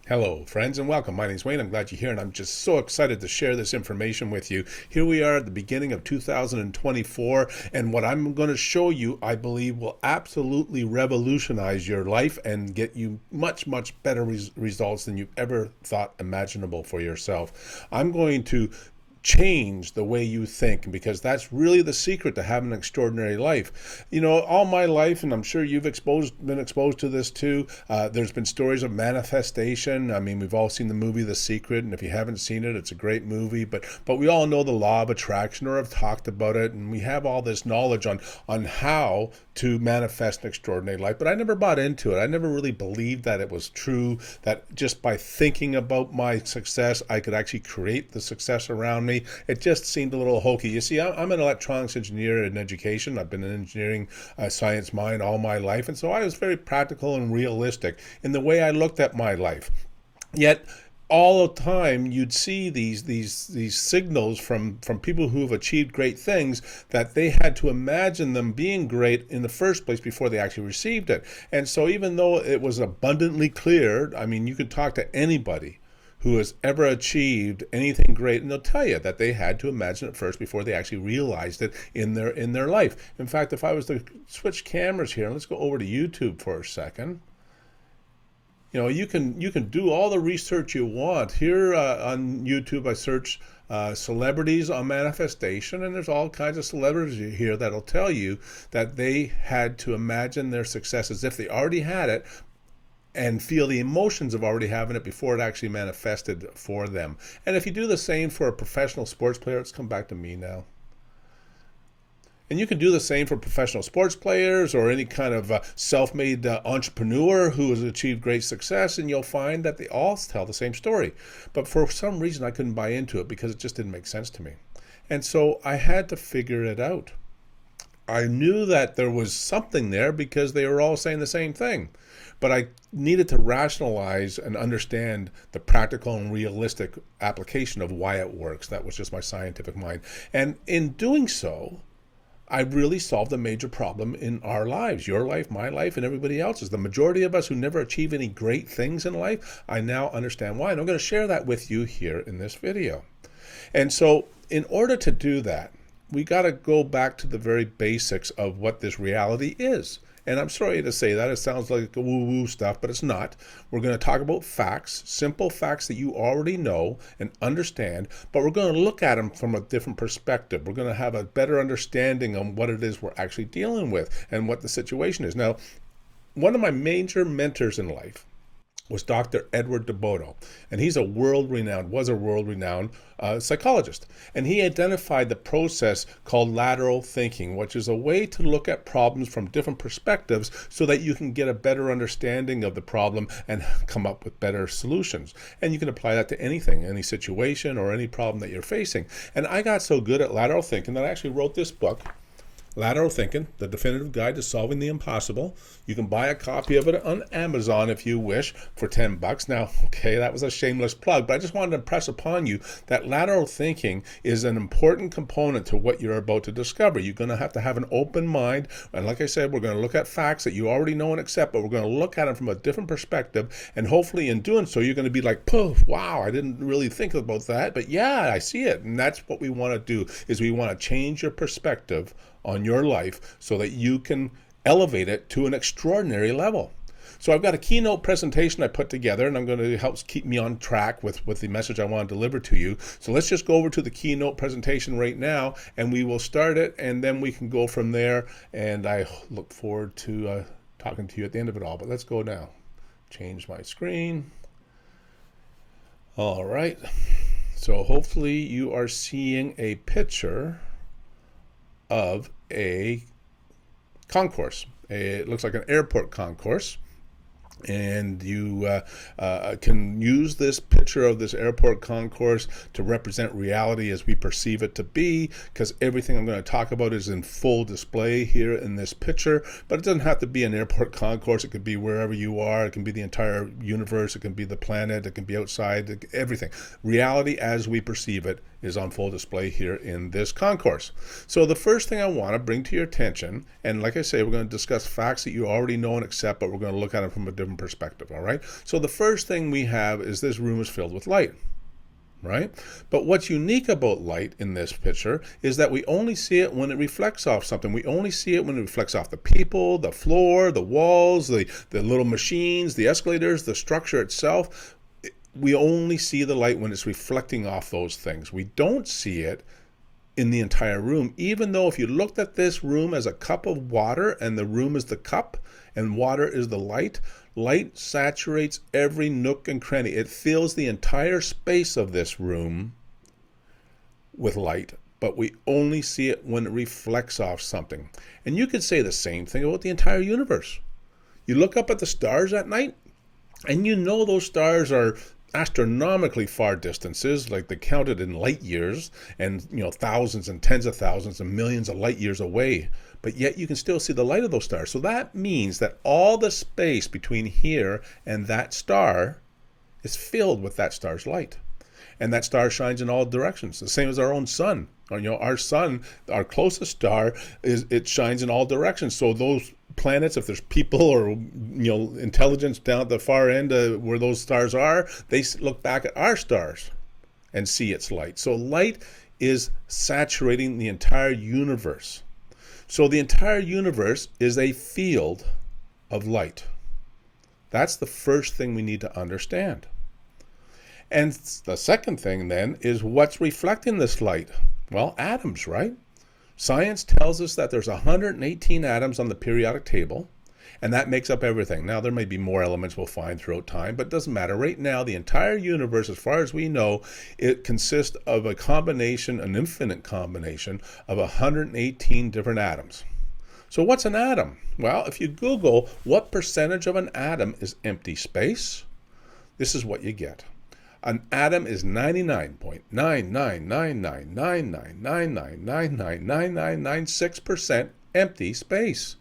Hello, friends, and welcome. My name is Wayne. I'm glad you're here, and I'm just so excited to share this information with you. Here we are at the beginning of 2024, and what I'm going to show you, I believe, will absolutely revolutionize your life and get you much, much better results than you've ever thought imaginable for yourself. I'm going to change the way you think, because that's really the secret to having an extraordinary life. You know, all my life, and I'm sure you've been exposed to this too, there's been stories of manifestation. I mean, we've all seen the movie The Secret, and if you haven't seen it, it's a great movie, but we all know the law of attraction, or have talked about it, and we have all this knowledge on how to manifest an extraordinary life. But I never bought into it. I never really believed that it was true, that just by thinking about my success, I could actually create the success around me. It just seemed a little hokey. You see, I'm an electronics engineer in education. I've been an engineering science mind all my life, and so I was very practical and realistic in the way I looked at my life. Yet all the time you'd see these signals from people who have achieved great things, that they had to imagine them being great in the first place before they actually received it. And so even though it was abundantly clear, I mean, you could talk to anybody who has ever achieved anything great, and they'll tell you that they had to imagine it first before they actually realized it in their life. In fact, if I was to switch cameras here, let's go over to YouTube for a second. You know, you can do all the research you want. Here on YouTube, I search celebrities on manifestation, and there's all kinds of celebrities here that'll tell you that they had to imagine their success as if they already had it, and feel the emotions of already having it before it actually manifested for them. And if you do the same for a professional sports player, let's come back to me now. And you can do the same for professional sports players or any kind of self-made entrepreneur who has achieved great success, and you'll find that they all tell the same story. But for some reason, I couldn't buy into it because it just didn't make sense to me. And so I had to figure it out. I knew that there was something there because they were all saying the same thing. But I needed to rationalize and understand the practical and realistic application of why it works. That was just my scientific mind. And in doing so, I really solved a major problem in our lives, your life, my life, and everybody else's. The majority of us who never achieve any great things in life, I now understand why. And I'm going to share that with you here in this video. And so in order to do that, we got to go back to the very basics of what this reality is. And I'm sorry to say that. It sounds like woo-woo stuff, but it's not. We're going to talk about facts, simple facts that you already know and understand, but we're going to look at them from a different perspective. We're going to have a better understanding on what it is we're actually dealing with and what the situation is. Now, one of my major mentors in life was Dr. Edward de Bono, and he's was a world-renowned psychologist. And he identified the process called lateral thinking, which is a way to look at problems from different perspectives so that you can get a better understanding of the problem and come up with better solutions. And you can apply that to anything, any situation or any problem that you're facing. And I got so good at lateral thinking that I actually wrote this book, Lateral Thinking, The Definitive Guide to Solving the Impossible. You can buy a copy of it on Amazon if you wish for $10. Now, okay, that was a shameless plug, but I just wanted to impress upon you that lateral thinking is an important component to what you're about to discover. You're going to have an open mind, and like I said, we're going to look at facts that you already know and accept, but we're going to look at them from a different perspective, and hopefully in doing so, you're going to be like, poof, wow, I didn't really think about that, but yeah, I see it. And that's what we want to do, is we want to change your perspective on your life so that you can elevate it to an extraordinary level. So I've got a keynote presentation I put together, and I'm going to help keep me on track with the message I want to deliver to you. So let's just go over to the keynote presentation right now, and we will start it, and then we can go from there. And I look forward to talking to you at the end of it all. But let's go now. Change my screen. All right. So hopefully you are seeing a picture of a concourse. It looks like an airport concourse, and you can use this picture of this airport concourse to represent reality as we perceive it to be, because everything I'm going to talk about is in full display here in this picture. But it doesn't have to be an airport concourse. It could be wherever you are. It can be the entire universe. It can be the planet. It can be outside. Everything. Reality as we perceive it is on full display here in this concourse. So the first thing I want to bring to your attention, and like I say, we're going to discuss facts that you already know and accept, but we're going to look at them from a different perspective, all right? So the first thing we have is this room is filled with light, right? But what's unique about light in this picture is that we only see it when it reflects off something. We only see it when it reflects off the people, the floor, the walls, the little machines, the escalators, the structure itself. We only see the light when it's reflecting off those things. We don't see it in the entire room, even though if you looked at this room as a cup of water and the room is the cup and water is the light, light saturates every nook and cranny. It fills the entire space of this room with light, but we only see it when it reflects off something. And you could say the same thing about the entire universe. You look up at the stars at night, and you know those stars are astronomically far distances, like they're counted in light years, and thousands and tens of thousands and millions of light years away. But yet you can still see the light of those stars. So that means that all the space between here and that star is filled with that star's light. And that star shines in all directions, the same as our own sun. Our sun, our closest star, it shines in all directions. So those planets, if there's people or intelligence down at the far end where those stars are, they look back at our stars and see its light. So light is saturating the entire universe. So the entire universe is a field of light. That's the first thing we need to understand. And the second thing then is what's reflecting this light? Well, atoms, right? Science tells us that there's 118 atoms on the periodic table, and that makes up everything. Now, there may be more elements we'll find throughout time, but it doesn't matter. Right now, the entire universe, as far as we know, it consists of a combination, an infinite combination of 118 different atoms. So what's an atom? Well, if you Google what percentage of an atom is empty space, this is what you get. An atom is 99.999999999999996% empty space.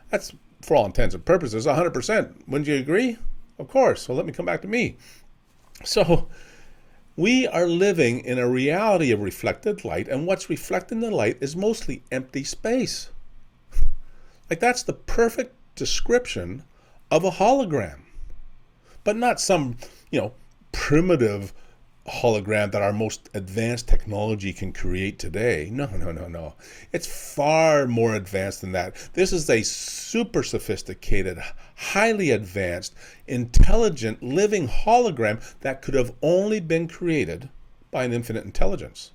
That's, for all intents and purposes, 100%. Wouldn't you agree? Of course. So let me come back to me. So we are living in a reality of reflected light, and what's reflecting the light is mostly empty space. Like, that's the perfect description of a hologram. But not some, primitive hologram that our most advanced technology can create today. No. It's far more advanced than that. This is a super sophisticated, highly advanced, intelligent, living hologram that could have only been created by an infinite intelligence.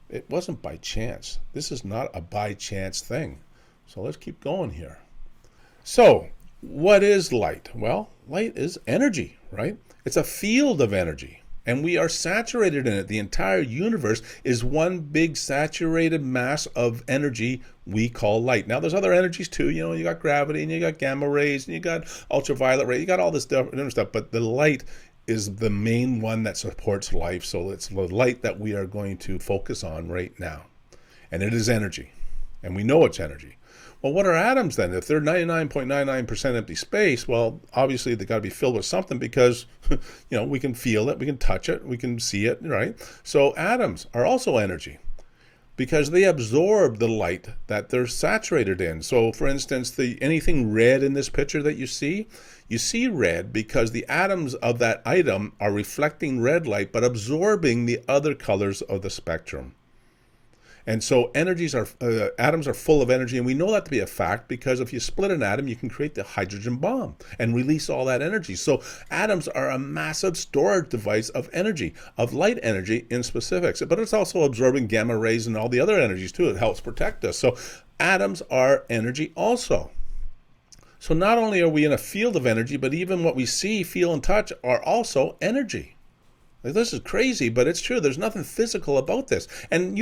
It wasn't by chance. This is not a by chance thing. So let's keep going here. So, what is light? Well, light is energy, right? It's a field of energy, and we are saturated in it. The entire universe is one big saturated mass of energy we call light. Now, there's other energies too. You got gravity, and you got gamma rays, and you got ultraviolet rays. You got all this different stuff, but the light is the main one that supports life. So it's the light that we are going to focus on right now, and it is energy, and we know it's energy. Well, what are atoms then? If they're 99.99% empty space, well, obviously they got to be filled with something because, we can feel it, we can touch it, we can see it, right? So atoms are also energy because they absorb the light that they're saturated in. So, for instance, anything red in this picture that you see red because the atoms of that item are reflecting red light but absorbing the other colors of the spectrum. And so atoms are full of energy, and we know that to be a fact because if you split an atom, you can create the hydrogen bomb and release all that energy. So atoms are a massive storage device of energy, of light energy in specifics, but it's also absorbing gamma rays and all the other energies too. It helps protect us. So atoms are energy also. So not only are we in a field of energy, but even what we see, feel, and touch are also energy. This is crazy, but it's true. There's nothing physical about this. And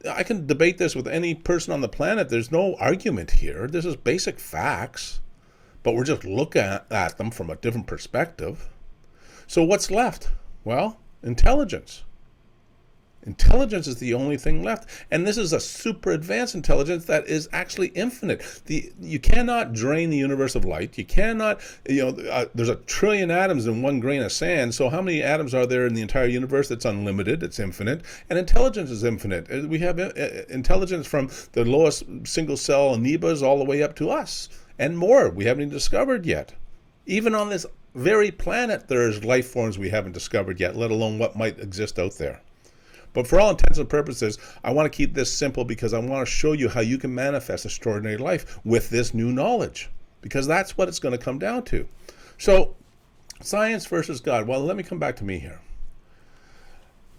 I can debate this with any person on the planet. There's no argument here. This is basic facts, but we're just looking at them from a different perspective. So what's left? Well, intelligence. Intelligence is the only thing left. And this is a super advanced intelligence that is actually infinite. You cannot drain the universe of light. You cannot, there's 1 trillion atoms in one grain of sand. So how many atoms are there in the entire universe? It's unlimited. It's infinite. And intelligence is infinite. We have intelligence from the lowest single cell amoebas all the way up to us and more we haven't even discovered yet. Even on this very planet, there's life forms we haven't discovered yet, let alone what might exist out there. But for all intents and purposes, I want to keep this simple because I want to show you how you can manifest extraordinary life with this new knowledge, because that's what it's going to come down to. So, science versus God. Well, let me come back to me here.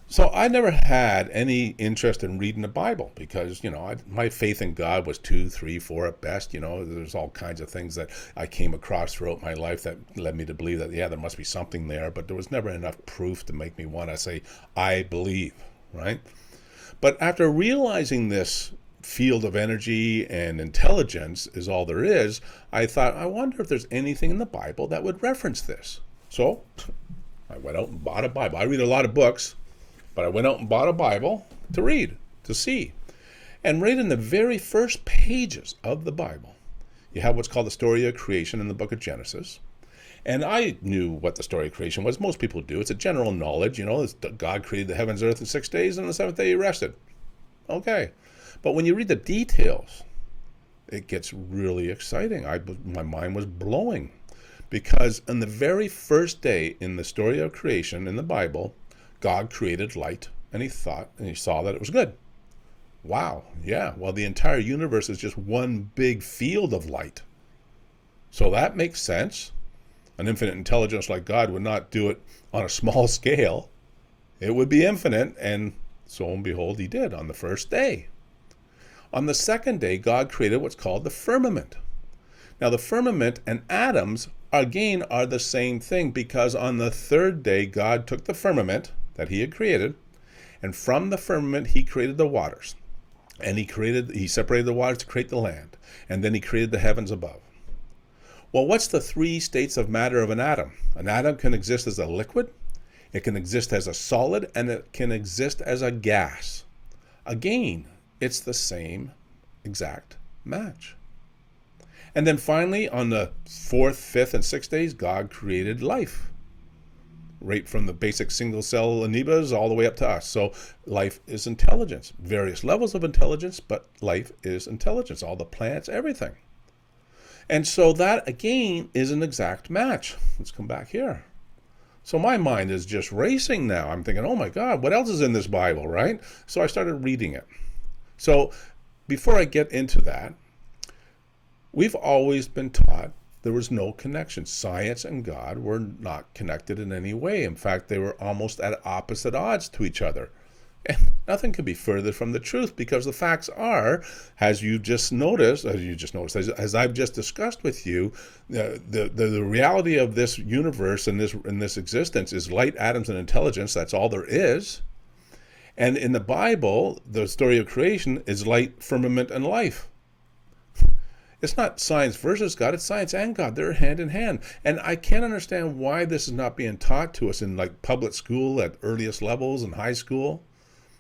So I never had any interest in reading the Bible because, my faith in God was 2, 3, 4 at best. There's all kinds of things that I came across throughout my life that led me to believe that, there must be something there, but there was never enough proof to make me want to say, I believe. Right? But after realizing this field of energy and intelligence is all there is, I thought, I wonder if there's anything in the Bible that would reference this. So I went out and bought a Bible. I read a lot of books, but I went out and bought a Bible to read, to see. And right in the very first pages of the Bible, you have what's called the story of creation in the book of Genesis. And I knew what the story of creation was. Most people do. It's a general knowledge. God created the heavens and earth in 6 days, and on the seventh day he rested. Okay. But when you read the details, it gets really exciting. My mind was blowing. Because on the very first day in the story of creation in the Bible, God created light, and he saw that it was good. Wow. Yeah. Well, the entire universe is just one big field of light. So that makes sense. An infinite intelligence like God would not do it on a small scale. It would be infinite, and so and behold, he did on the first day. On the second day, God created what's called the firmament. Now, the firmament and atoms, again, are the same thing, because on the third day, God took the firmament that he had created, and from the firmament, he created the waters. And he separated the waters to create the land, and then he created the heavens above. Well, what's the 3 states of matter of an atom? An atom can exist as a liquid, it can exist as a solid, and it can exist as a gas. Again, it's the same exact match. And then finally, on the 4th, 5th, and 6th days, God created life. Right from the basic single cell amoebas all the way up to us. So life is intelligence. Various levels of intelligence, but life is intelligence. All the plants, everything. And so that, again, is an exact match. Let's come back here. So my mind is just racing now. I'm thinking, oh my God, what else is in this Bible, right? So I started reading it. So before I get into that, we've always been taught there was no connection. Science and God were not connected in any way. In fact, they were almost at opposite odds to each other. And nothing could be further from the truth, because the facts are, as I've just discussed with you, the reality of this universe and this existence is light, atoms, and intelligence. That's all there is. And in the Bible, the story of creation is light, firmament, and life. It's not science versus God, it's science and God. They're hand in hand. And I can't understand why this is not being taught to us in public school at earliest levels in high school.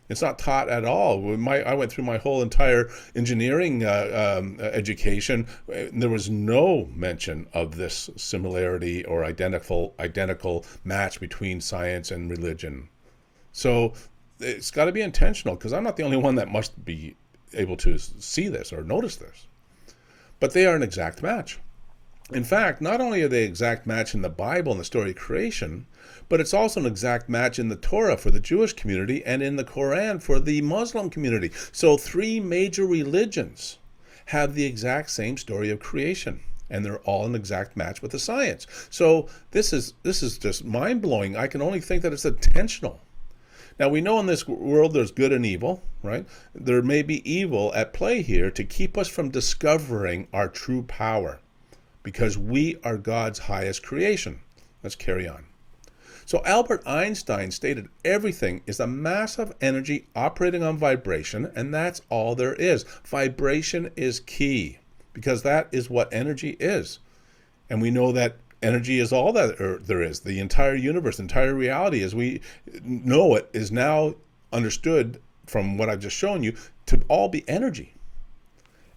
It's not taught at all. I went through my whole entire engineering education. There was no mention of this similarity or identical match between science and religion. So it's got to be intentional, because I'm not the only one that must be able to see this or notice this. But they are an exact match. In fact, not only are they an exact match in the Bible and the story of creation, but it's also an exact match in the Torah for the Jewish community and in the Quran for the Muslim community. So 3 major religions have the exact same story of creation, and they're all an exact match with the science. So this is just mind-blowing. I can only think that it's intentional. Now, we know in this world there's good and evil, right? There may be evil at play here to keep us from discovering our true power, because we are God's highest creation. Let's carry on. So Albert Einstein stated everything is a mass of energy operating on vibration, and that's all there is. Vibration is key, because that is what energy is. And we know that energy is all that there is. The entire universe, entire reality as we know it, is now understood from what I've just shown you to all be energy.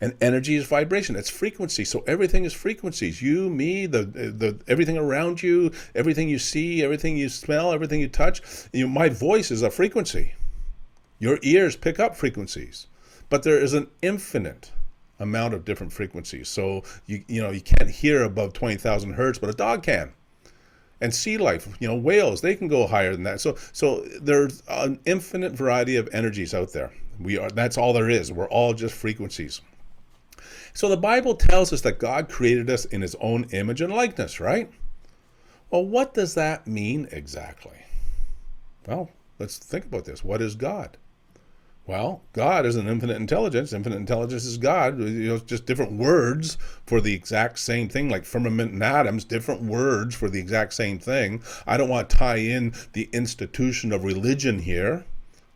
And energy is vibration. It's frequency. So everything is frequencies. You, me, the everything around you, everything you see, everything you smell, everything you touch. My voice is a frequency. Your ears pick up frequencies. But there is an infinite amount of different frequencies. So you can't hear above 20,000 hertz, but a dog can. And sea life, whales, they can go higher than that. So there's an infinite variety of energies out there. That's all there is. We're all just frequencies. So the Bible tells us that God created us in his own image and likeness, right? Well, what does that mean exactly? Well, let's think about this. What is God? Well, God is an infinite intelligence. Infinite intelligence is God. It's just different words for the exact same thing, like firmament and atoms, different words for the exact same thing. I don't want to tie in the institution of religion here.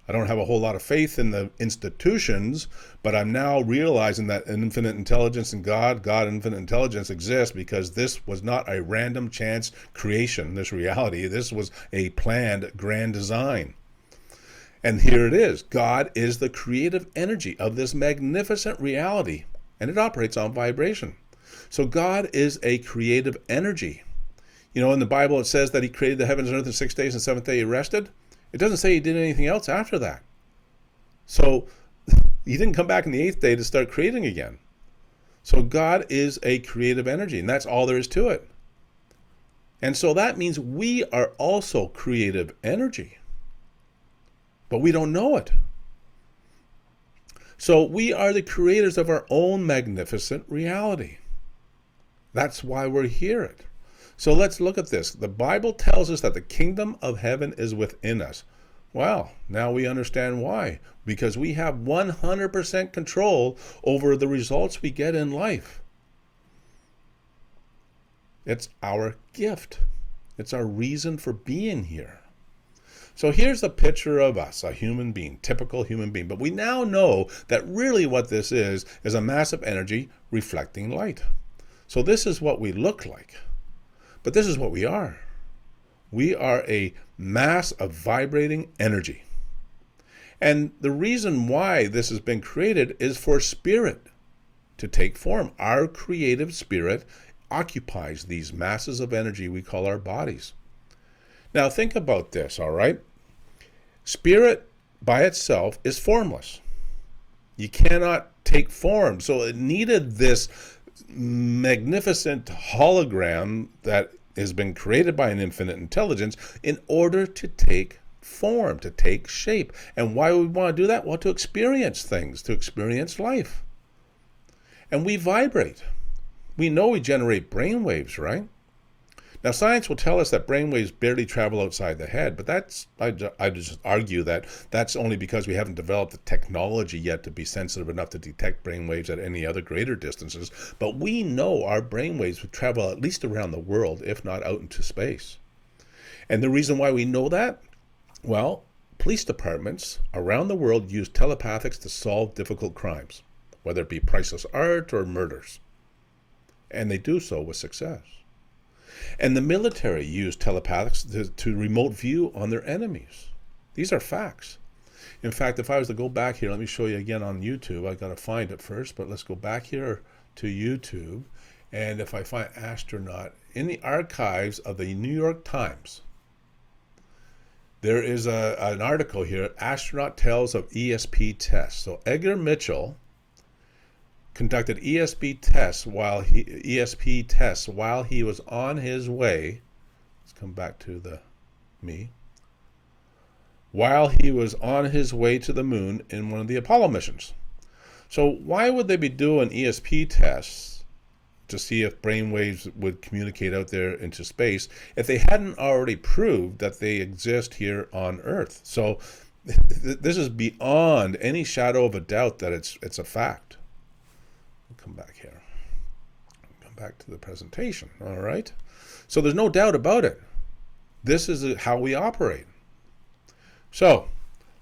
I don't have a whole lot of faith in the institutions, but I'm now realizing that an infinite intelligence and God and infinite intelligence exist because this was not a random chance creation, this reality. This was a planned grand design. And here it is. God is the creative energy of this magnificent reality, and it operates on vibration. So God is a creative energy. In the Bible it says that he created the heavens and earth in 6 days, and the seventh day he rested. It doesn't say he did anything else after that. So he didn't come back on the eighth day to start creating again. So God is a creative energy, and that's all there is to it. And so that means we are also creative energy. But we don't know it. So we are the creators of our own magnificent reality. That's why we're here. So let's look at this. The Bible tells us that the kingdom of heaven is within us. Well, now we understand why. Because we have 100% control over the results we get in life. It's our gift. It's our reason for being here. So here's a picture of us, a human being, typical human being. But we now know that really what this is a massive energy reflecting light. So this is what we look like. But this is what we are. We are a mass of vibrating energy. And the reason why this has been created is for spirit to take form. Our creative spirit occupies these masses of energy we call our bodies. Now think about this, all right? Spirit by itself is formless. You cannot take form. So it needed this magnificent hologram that has been created by an infinite intelligence in order to take form, to take shape. And why would we want to do that? Well, to experience things, to experience life. And we vibrate. We know we generate brain waves, right? Now, science will tell us that brainwaves barely travel outside the head, but I just argue that that's only because we haven't developed the technology yet to be sensitive enough to detect brainwaves at any other greater distances. But we know our brainwaves would travel at least around the world, if not out into space. And the reason why we know that? Well, police departments around the world use telepathics to solve difficult crimes, whether it be priceless art or murders. And they do so with success. And the military use telepathics to remote view on their enemies. These are facts. In fact, if I was to go back here, let me show you again on YouTube. I got to find it first, but let's go back here to YouTube. And if I find astronaut in the archives of the New York Times, there is an article here, Astronaut Tales of ESP Tests. So Edgar Mitchell conducted ESP tests while he was on his way. Let's come back to while he was on his way to the moon in one of the Apollo missions. So why would they be doing ESP tests to see if brainwaves would communicate out there into space if they hadn't already proved that they exist here on Earth? So this is beyond any shadow of a doubt that it's a fact. Come back here. Come back to the presentation. All right. So there's no doubt about it. This is how we operate. So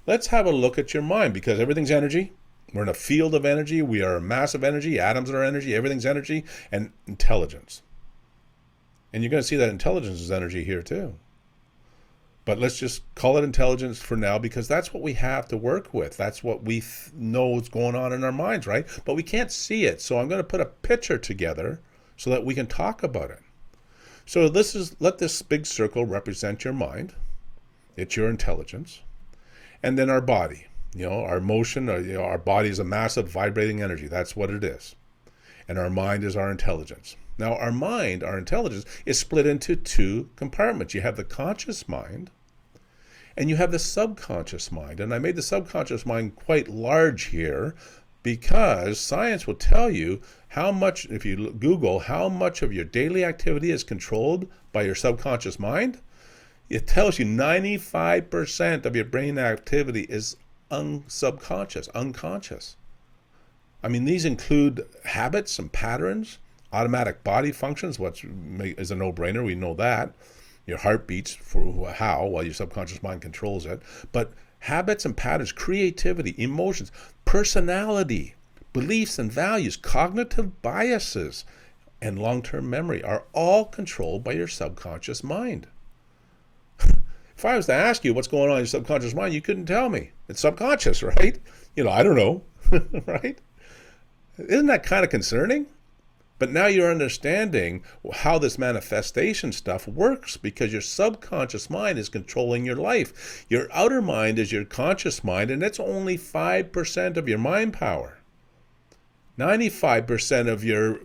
let's have a look at your mind, because everything's energy. We're in a field of energy. We are a mass of energy. Atoms are energy. Everything's energy and intelligence. And you're going to see that intelligence is energy here too. But let's just call it intelligence for now, because that's what we have to work with. That's what we know is going on in our minds, right? But we can't see it. So I'm going to put a picture together so that we can talk about it. So let this big circle represent your mind. It's your intelligence. And then our body, our emotion, our body is a massive vibrating energy. That's what it is. And our mind is our intelligence. Now, our mind, our intelligence, is split into two compartments. You have the conscious mind, and you have the subconscious mind. And I made the subconscious mind quite large here because science will tell you how much, if you Google how much of your daily activity is controlled by your subconscious mind, it tells you 95% of your brain activity is unconscious. I mean, these include habits and patterns, automatic body functions, which is a no-brainer. We know that. Your heart beats for how, while your subconscious mind controls it. But habits and patterns, creativity, emotions, personality, beliefs and values, cognitive biases, and long-term memory are all controlled by your subconscious mind. If I was to ask you what's going on in your subconscious mind, you couldn't tell me. It's subconscious, right? I don't know, right? Isn't that kind of concerning? But now you're understanding how this manifestation stuff works, because your subconscious mind is controlling your life. Your outer mind is your conscious mind, and it's only 5% of your mind power. 95% of your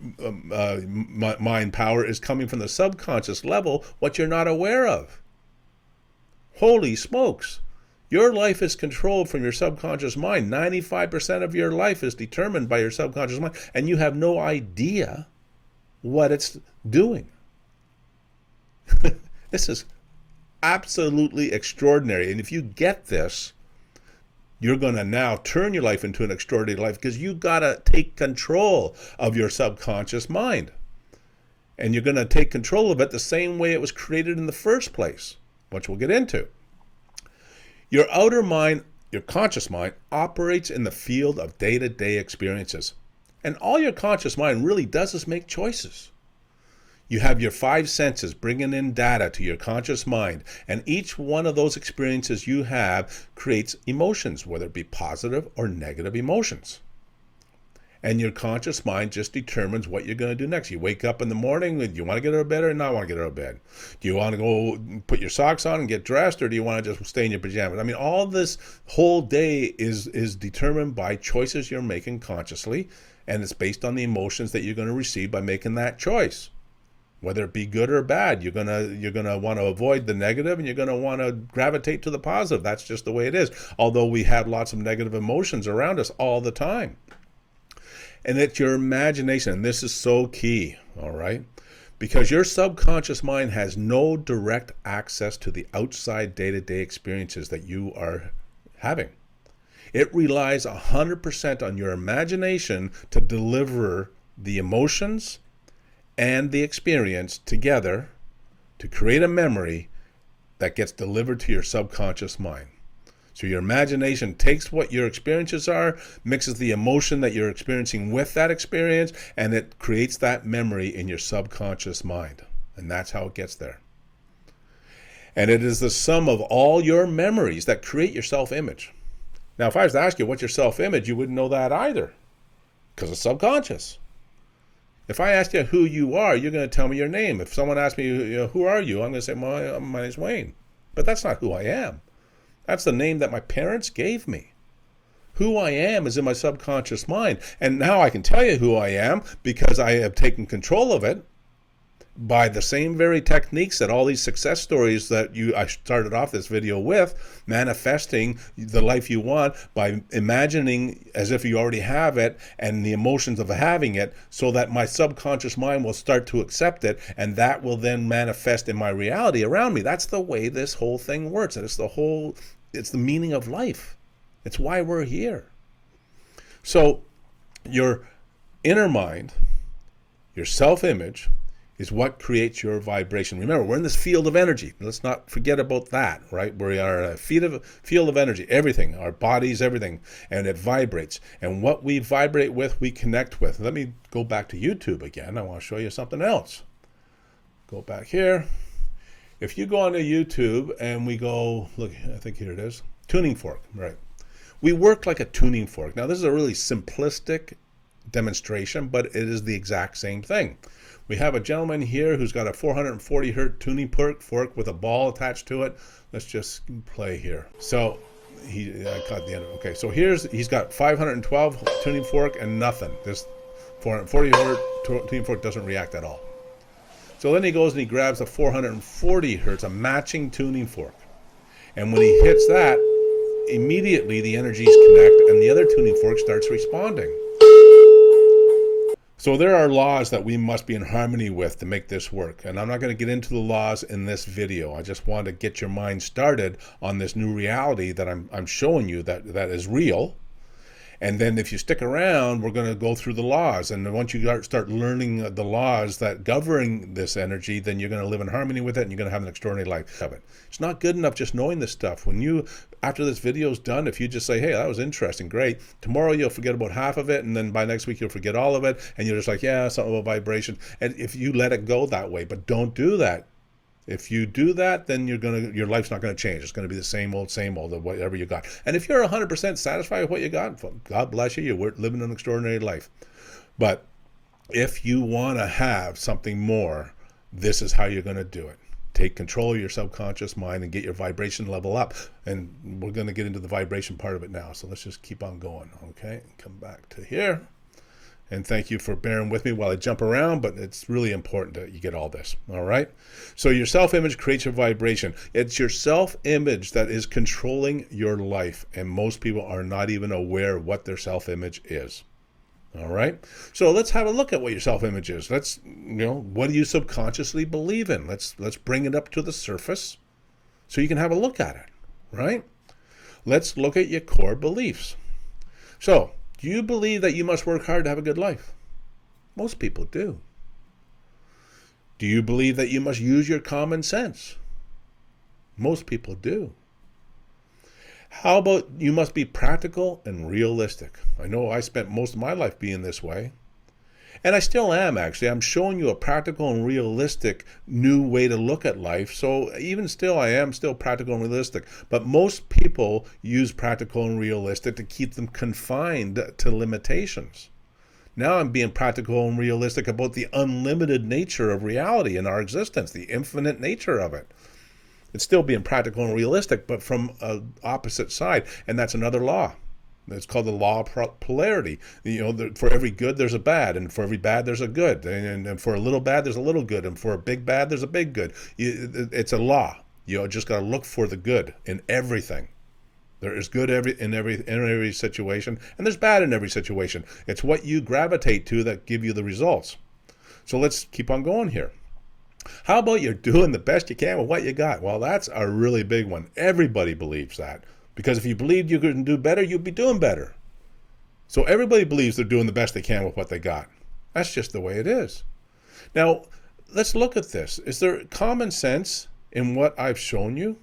mind power is coming from the subconscious level, what you're not aware of. Holy smokes. Your life is controlled from your subconscious mind. 95% of your life is determined by your subconscious mind, and you have no idea what it's doing. This is absolutely extraordinary. And if you get this, you're going to now turn your life into an extraordinary life, because you got to take control of your subconscious mind. And you're going to take control of it the same way it was created in the first place, which we'll get into. Your outer mind, your conscious mind, operates in the field of day-to-day experiences. And all your conscious mind really does is make choices. You have your 5 senses bringing in data to your conscious mind, and each one of those experiences you have creates emotions, whether it be positive or negative emotions. And your conscious mind just determines what you're going to do next. You wake up in the morning, do you want to get out of bed or not want to get out of bed? Do you want to go put your socks on and get dressed, or do you want to just stay in your pajamas? I mean, all this whole day is determined by choices you're making consciously, and it's based on the emotions that you're going to receive by making that choice. Whether it be good or bad, you're gonna want to avoid the negative, and you're going to want to gravitate to the positive. That's just the way it is. Although we have lots of negative emotions around us all the time. And it's your imagination, and this is so key, all right? Because your subconscious mind has no direct access to the outside day-to-day experiences that you are having. It relies 100% on your imagination to deliver the emotions and the experience together to create a memory that gets delivered to your subconscious mind. So your imagination takes what your experiences are, mixes the emotion that you're experiencing with that experience, and it creates that memory in your subconscious mind. And that's how it gets there. And it is the sum of all your memories that create your self-image. Now, if I was to ask you what's your self-image, you wouldn't know that either, because it's subconscious. If I asked you who you are, you're going to tell me your name. If someone asks me, who are you, I'm going to say, my name's Wayne. But that's not who I am. That's the name that my parents gave me. Who I am is in my subconscious mind. And now I can tell you who I am because I have taken control of it by the same very techniques that all these success stories that I started off this video with, manifesting the life you want by imagining as if you already have it and the emotions of having it, so that my subconscious mind will start to accept it, and that will then manifest in my reality around me. That's the way this whole thing works, and it's the meaning of life. It's why we're here. So your inner mind, your self-image, is what creates your vibration. Remember, we're in this field of energy. Let's not forget about that, right? We are a field of energy, everything, our bodies, everything, and it vibrates. And what we vibrate with, we connect with. Let me go back to YouTube again. I want to show you something else. Go back here. If you go onto YouTube and we go, look, I think here it is, tuning fork, right? We work like a tuning fork. Now, this is a really simplistic demonstration, but it is the exact same thing. We have a gentleman here who's got a 440 hertz tuning fork with a ball attached to it. Let's just play here. So I caught the end of it. Okay, so he's got 512 tuning fork and nothing. This 440 hertz tuning fork doesn't react at all. So then he goes and he grabs a 440 hertz, a matching tuning fork. And when he hits that, immediately the energies connect and the other tuning fork starts responding. So there are laws that we must be in harmony with to make this work. And I'm not going to get into the laws in this video. I just want to get your mind started on this new reality that I'm showing you that is real. And then if you stick around, we're going to go through the laws. And once you start learning the laws that govern this energy, then you're going to live in harmony with it and you're going to have an extraordinary life of it. It's not good enough just knowing this stuff. After this video is done, if you just say, hey, that was interesting, great. Tomorrow you'll forget about half of it, and then by next week you'll forget all of it, and you're just like, yeah, something about vibration. And if you let it go that way, but don't do that. If you do that, then your life's not going to change. It's going to be the same old, of whatever you got. And if you're 100% satisfied with what you got, God bless you. You're living an extraordinary life. But if you want to have something more, this is how you're going to do it. Take control of your subconscious mind and get your vibration level up. And we're going to get into the vibration part of it now. So let's just keep on going. Okay, come back to here. And thank you for bearing with me while I jump around, but it's really important that you get all this, all right? So your self-image creates your vibration. It's your self-image that is controlling your life, and most people are not even aware what their self-image is, all right? So let's have a look at what your self-image is. What do you subconsciously believe in? Let's bring it up to the surface so you can have a look at it, right? Let's look at your core beliefs. So, do you believe that you must work hard to have a good life? Most people do. Do you believe that you must use your common sense? Most people do. How about you must be practical and realistic? I know I spent most of my life being this way. And I still am, actually. I'm showing you a practical and realistic new way to look at life. So even still, I am still practical and realistic. But most people use practical and realistic to keep them confined to limitations. Now I'm being practical and realistic about the unlimited nature of reality in our existence, the infinite nature of it. It's still being practical and realistic, but from an opposite side. And that's another law. It's called the law of polarity. For every good, there's a bad, and for every bad, there's a good. And for a little bad, there's a little good, and for a big bad, there's a big good. It's a law. You just got to look for the good in everything. There is good in every situation, and there's bad in every situation. It's what you gravitate to that give you the results. So let's keep on going here. How about you're doing the best you can with what you got? Well, that's a really big one. Everybody believes that. Because if you believed you could do better, you'd be doing better. So everybody believes they're doing the best they can with what they got. That's just the way it is. Now, let's look at this. Is there common sense in what I've shown you?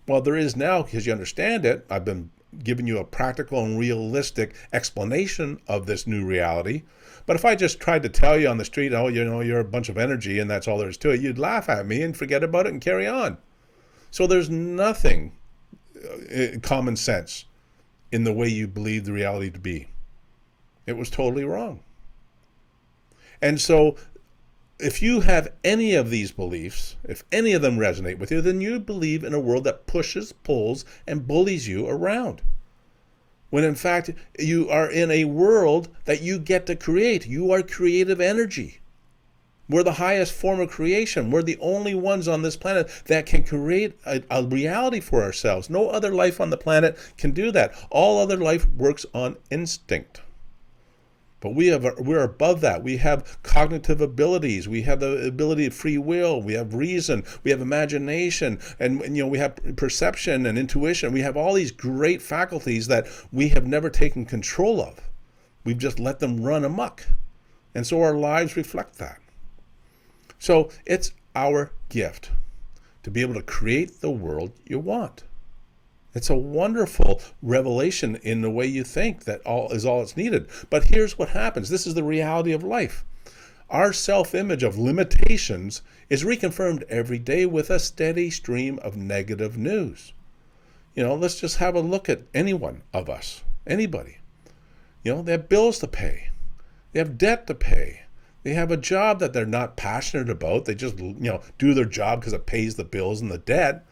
Well, there is now because you understand it. I've been giving you a practical and realistic explanation of this new reality. But if I just tried to tell you on the street, oh, you're a bunch of energy and that's all there is to it, you'd laugh at me and forget about it and carry on. So there's nothing common sense in the way you believe the reality to be. It was totally wrong. And so if you have any of these beliefs, if any of them resonate with you, then you believe in a world that pushes, pulls, and bullies you around. When in fact, you are in a world that you get to create. You are creative energy. We're the highest form of creation. We're the only ones on this planet that can create a reality for ourselves. No other life on the planet can do that. All other life works on instinct. But we're above that. We have cognitive abilities. We have the ability of free will. We have reason. We have imagination. And we have perception and intuition. We have all these great faculties that we have never taken control of. We've just let them run amok. And so our lives reflect that. So it's our gift to be able to create the world you want. It's a wonderful revelation in the way you think that all is all it's needed. But here's what happens. This is the reality of life. Our self-image of limitations is reconfirmed every day with a steady stream of negative news. Let's just have a look at any one of us, anybody. They have bills to pay. They have debt to pay. They have a job that they're not passionate about. They just, do their job because it pays the bills and the debt.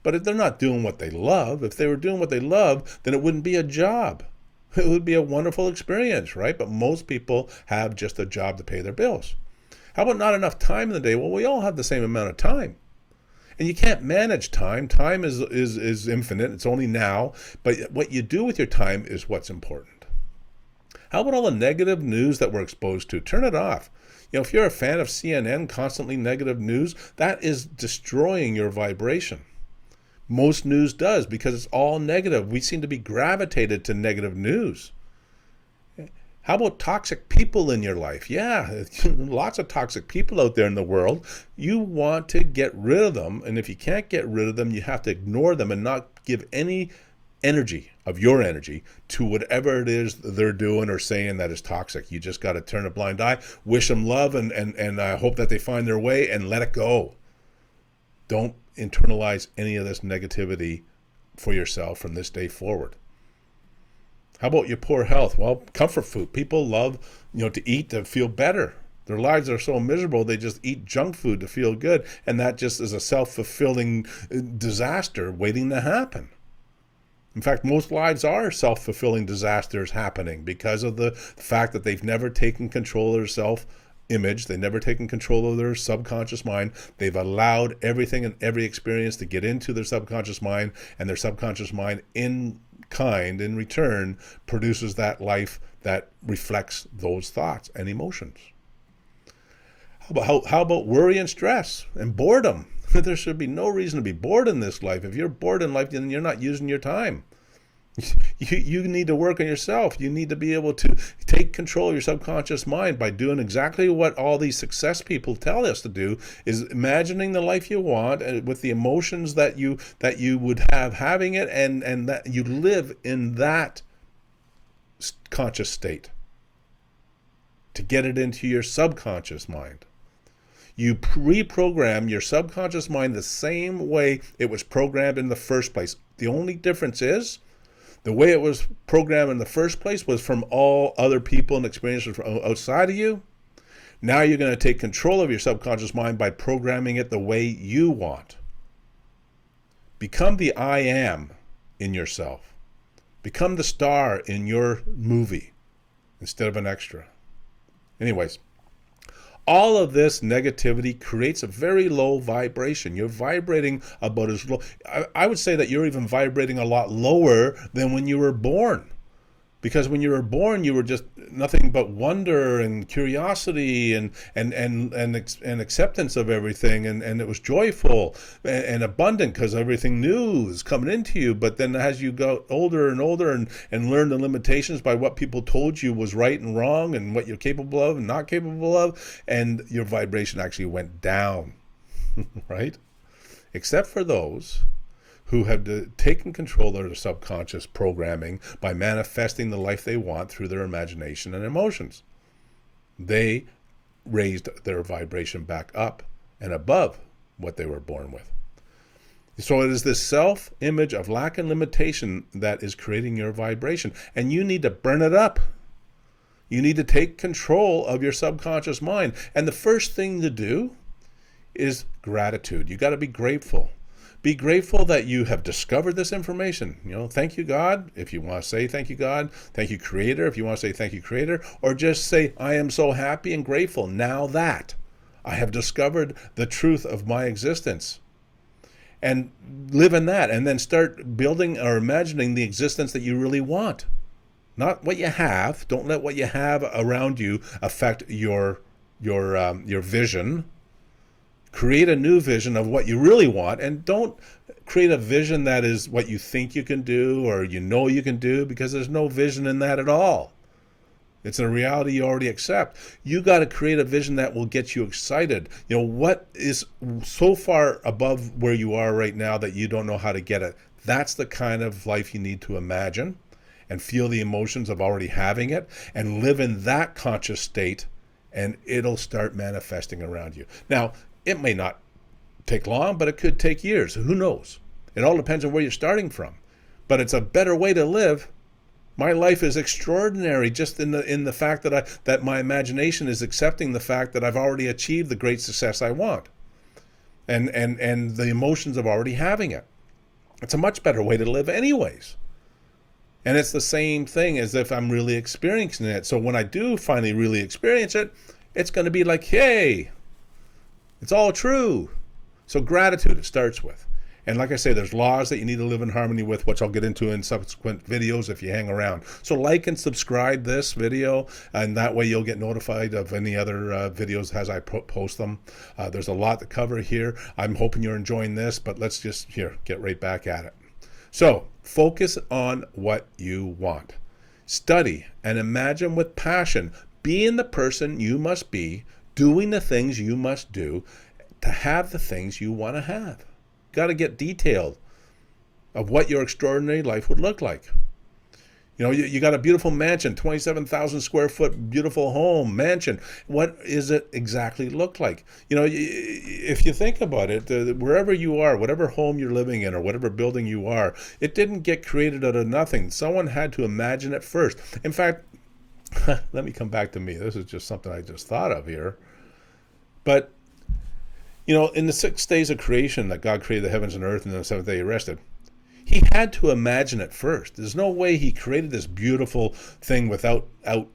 But if they're not doing what they love, if they were doing what they love, then it wouldn't be a job. It would be a wonderful experience, right? But most people have just a job to pay their bills. How about not enough time in the day? Well, we all have the same amount of time. And you can't manage time. Time is infinite. It's only now. But what you do with your time is what's important. How about all the negative news that we're exposed to? Turn it off. If you're a fan of CNN, constantly negative news, that is destroying your vibration. Most news does, because it's all negative. We seem to be gravitated to negative news. How about toxic people in your life? Yeah, lots of toxic people out there in the world. You want to get rid of them, and if you can't get rid of them, you have to ignore them and not give any energy of your energy to whatever it is they're doing or saying that is toxic. You just got to turn a blind eye, wish them love, and hope that they find their way and let it go. Don't internalize any of this negativity for yourself from this day forward. How about your poor health? Well, comfort food. People love, to eat to feel better. Their lives are so miserable, they just eat junk food to feel good. And that just is a self-fulfilling disaster waiting to happen. In fact, most lives are self-fulfilling disasters happening because of the fact that they've never taken control of their self-image. They've never taken control of their subconscious mind. They've allowed everything and every experience to get into their subconscious mind, and their subconscious mind in return produces that life that reflects those thoughts and emotions. How about worry and stress and boredom? There should be no reason to be bored in this life. If you're bored in life, then you're not using your time. You need to work on yourself. You need to be able to take control of your subconscious mind by doing exactly what all these success people tell us to do, is imagining the life you want with the emotions that you would have having it, and that you live in that conscious state to get it into your subconscious mind. You reprogram your subconscious mind the same way it was programmed in the first place. The only difference is the way it was programmed in the first place was from all other people and experiences from outside of you. Now you're going to take control of your subconscious mind by programming it the way you want. Become the I am in yourself. Become the star in your movie instead of an extra. Anyways, all of this negativity creates a very low vibration. You're vibrating about as low. I would say that you're even vibrating a lot lower than when you were born. Because when you were born, you were just nothing but wonder and curiosity and acceptance of everything, and it was joyful and abundant because everything new is coming into you. But then as you go older and older and learn the limitations by what people told you was right and wrong and what you're capable of and not capable of, and your vibration actually went down, right? Except for those who have taken control of their subconscious programming by manifesting the life they want through their imagination and emotions. They raised their vibration back up and above what they were born with. So it is this self-image of lack and limitation that is creating your vibration, and you need to burn it up. You need to take control of your subconscious mind. And the first thing to do is gratitude. You got to be grateful. Be grateful that you have discovered this information. Thank you, God, if you want to say thank you, God. Thank you, Creator, if you want to say thank you, Creator. Or just say, I am so happy and grateful now that I have discovered the truth of my existence. And live in that, and then start building or imagining the existence that you really want. Not what you have. Don't let what you have around you affect your vision. Create a new vision of what you really want, and don't create a vision that is what you think you can do or you can do, because there's no vision in that at all. It's a reality you already accept. You got to create a vision that will get you excited. What is so far above where you are right now that you don't know how to get it? That's the kind of life you need to imagine and feel the emotions of already having it and live in that conscious state and it'll start manifesting around you. Now, it may not take long, but it could take years. Who knows? It all depends on where you're starting from. But it's a better way to live. My life is extraordinary just in the fact that my imagination is accepting the fact that I've already achieved the great success I want. And the emotions of already having it. It's a much better way to live anyways. And it's the same thing as if I'm really experiencing it. So when I do finally really experience it, it's going to be like, hey, it's all true. So gratitude it starts with. And like I say, there's laws that you need to live in harmony with, which I'll get into in subsequent videos if you hang around. So like and subscribe this video, and that way you'll get notified of any other videos as I post them. There's a lot to cover here. I'm hoping you're enjoying this, but let's just get right back at it. So focus on what you want. Study and imagine with passion, being the person you must be, doing the things you must do to have the things you want to have. Got to get detailed of what your extraordinary life would look like. You know, you got a beautiful mansion, 27,000 square foot, beautiful home, mansion. What does it exactly look like? You know, if you think about it, wherever you are, whatever home you're living in or whatever building you are, it didn't get created out of nothing. Someone had to imagine it first. In fact, let me come back to me. This is just something I just thought of here. But, you know, in the 6 days of creation that God created the heavens and earth, and then the seventh day he rested, he had to imagine it first. There's no way he created this beautiful thing without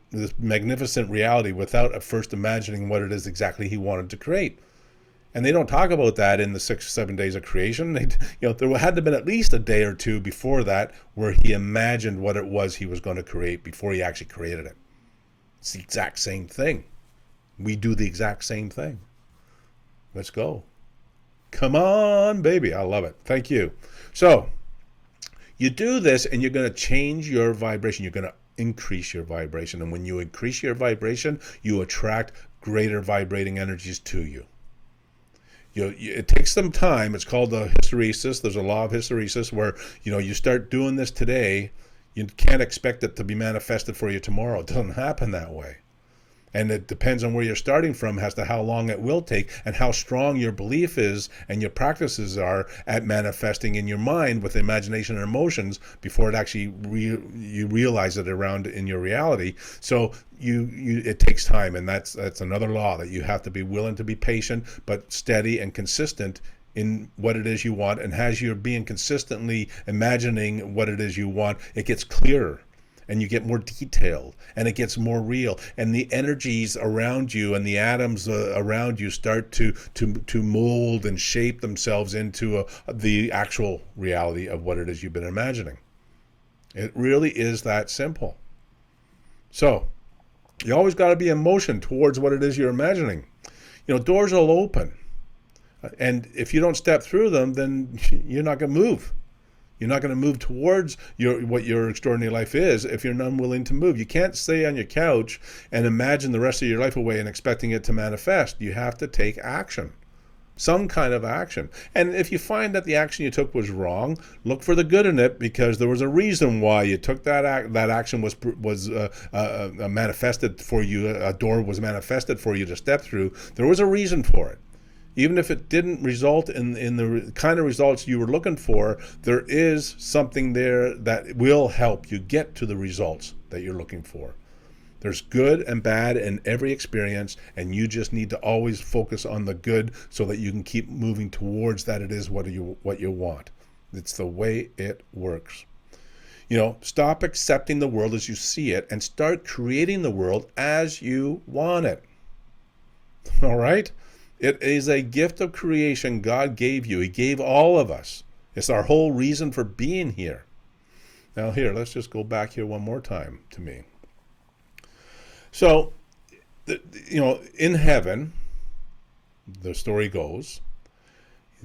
this magnificent reality without at first imagining what it is exactly he wanted to create. And they don't talk about that in the 6 or 7 days of creation. There had to have been at least a day or two before that where he imagined what it was he was going to create before he actually created it. It's the exact same thing. We do the exact same thing. Let's go. Come on, baby. I love it. Thank you. So, you do this and you're going to change your vibration. You're going to increase your vibration. And when you increase your vibration, you attract greater vibrating energies to you. It takes some time. It's called the hysteresis. There's a law of hysteresis where, you start doing this today. You can't expect it to be manifested for you tomorrow. It doesn't happen that way. And it depends on where you're starting from as to how long it will take and how strong your belief is and your practices are at manifesting in your mind with imagination and emotions before it actually you realize it around in your reality. So it takes time, and that's another law, that you have to be willing to be patient but steady and consistent in what it is you want. And as you're being consistently imagining what it is you want, it gets clearer. And you get more detailed, and it gets more real, and the energies around you and the atoms around you start to mold and shape themselves into the actual reality of what it is you've been imagining. It really is that simple. So you always got to be in motion towards what it is you're imagining. Doors will open, and if you don't step through them, then you're not going to move. You're not going to move towards what your extraordinary life is if you're unwilling to move. You can't stay on your couch and imagine the rest of your life away and expecting it to manifest. You have to take action, some kind of action. And if you find that the action you took was wrong, look for the good in it, because there was a reason why you took that action was manifested for you. A door was manifested for you to step through. There was a reason for it. Even if it didn't result in the kind of results you were looking for, there is something there that will help you get to the results that you're looking for. There's good and bad in every experience, and you just need to always focus on the good so that you can keep moving towards that it is what you want. It's the way it works. Stop accepting the world as you see it and start creating the world as you want it. All right? It is a gift of creation God gave you. He gave all of us. It's our whole reason for being here. Now here, let's just go back here one more time to me. So, in heaven, the story goes,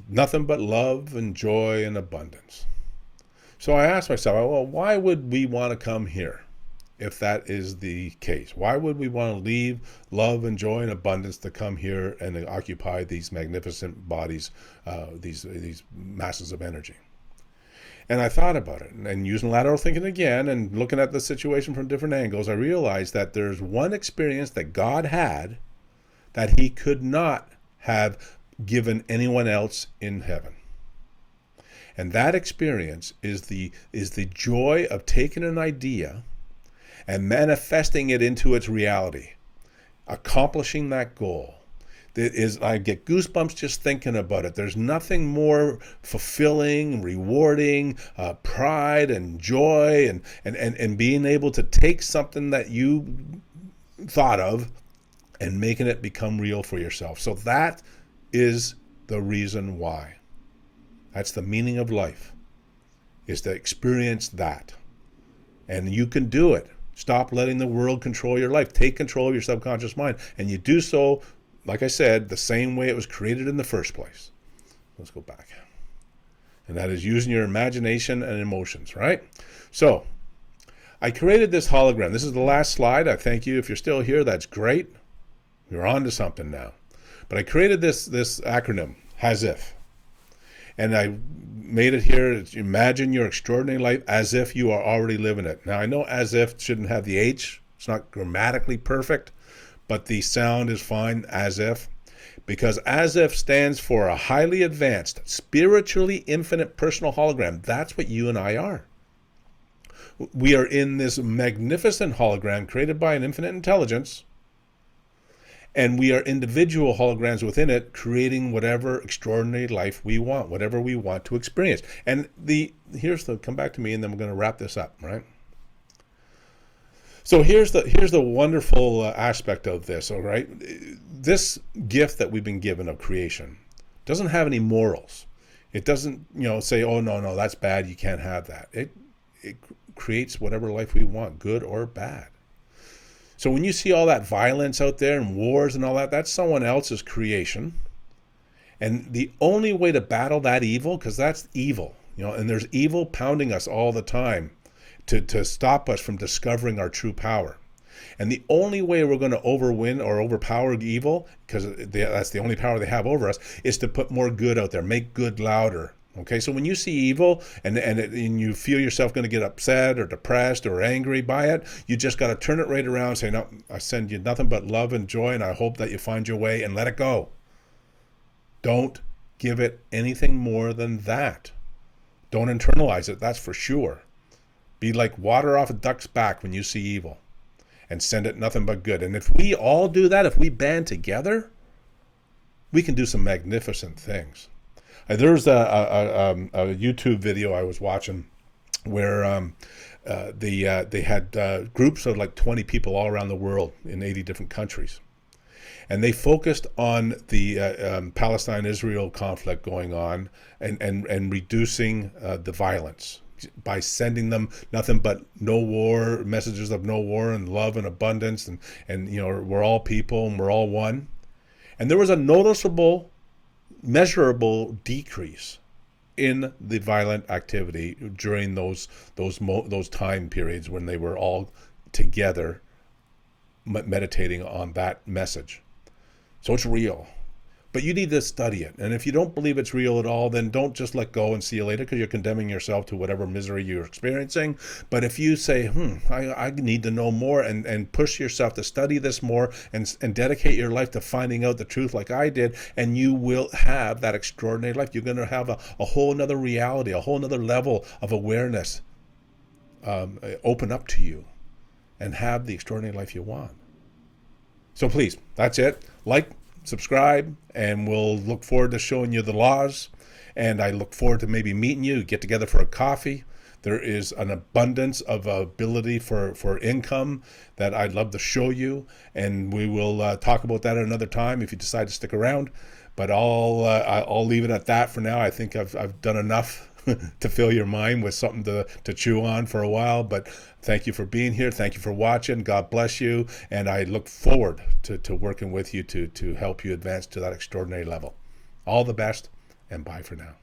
nothing but love and joy and abundance. So I asked myself, well, why would we want to come here? If that is the case, why would we want to leave love and joy and abundance to come here and occupy these magnificent bodies, these masses of energy? And I thought about it, and using lateral thinking again and looking at the situation from different angles, I realized that there's one experience that God had that he could not have given anyone else in heaven. And that experience is the joy of taking an idea and manifesting it into its reality, accomplishing that goal. I get goosebumps just thinking about it. There's nothing more fulfilling, rewarding, pride and joy, and being able to take something that you thought of and making it become real for yourself. So that is the reason why. That's the meaning of life, is to experience that. And you can do it. Stop letting the world control your life. Take control of your subconscious mind. And you do so, like I said, the same way it was created in the first place. Let's go back. And that is using your imagination and emotions, right? So, I created this hologram. This is the last slide. I thank you. If you're still here, that's great. You're on to something now. But I created this acronym, as if. And I made it here. Imagine your extraordinary life as if you are already living it. Now, I know as if shouldn't have the H. It's not grammatically perfect, but the sound is fine, as if. Because as if stands for a highly advanced, spiritually infinite personal hologram. That's what you and I are. We are in this magnificent hologram created by an infinite intelligence, and we are individual holograms within it, creating whatever extraordinary life we want, whatever we want to experience. And come back to me, and then we're going to wrap this up, right? So here's the wonderful aspect of this, all right? This gift that we've been given of creation doesn't have any morals. It doesn't, say, oh, no, that's bad, you can't have that. It creates whatever life we want, good or bad. So when you see all that violence out there and wars and all that, that's someone else's creation. And the only way to battle that evil, because that's evil, and there's evil pounding us all the time to stop us from discovering our true power. And the only way we're going to overwin or overpower evil, because that's the only power they have over us, is to put more good out there, make good louder. Okay, so when you see evil and you feel yourself going to get upset or depressed or angry by it, you just got to turn it right around and say, no, I send you nothing but love and joy, and I hope that you find your way, and let it go. Don't give it anything more than that. Don't internalize it, that's for sure. Be like water off a duck's back when you see evil, and send it nothing but good. And if we all do that, if we band together, we can do some magnificent things. There's a YouTube video I was watching where they had groups of like 20 people all around the world in 80 different countries. And they focused on the Palestine-Israel conflict going on and reducing the violence by sending them nothing but no war, messages of no war and love and abundance, and we're all people and we're all one. And there was a noticeable, measurable decrease in the violent activity during those time periods when they were all together meditating on that message. So it's real. But you need to study it. And if you don't believe it's real at all, then don't just let go and see you later, because you're condemning yourself to whatever misery you're experiencing. But if you say, I need to know more, and push yourself to study this more and dedicate your life to finding out the truth like I did, and you will have that extraordinary life. You're going to have a whole nother reality, a whole nother level of awareness open up to you, and have the extraordinary life you want. So please, that's it. Like, subscribe, and we'll look forward to showing you the laws. And I look forward to maybe meeting you, get together for a coffee. There is an abundance of ability for income that I'd love to show you. And we will talk about that at another time if you decide to stick around. But I'll leave it at that for now. I think I've done enough to fill your mind with something to chew on for a while. But thank you for being here. Thank you for watching. God bless you. And I look forward to working with you to help you advance to that extraordinary level. All the best, and bye for now.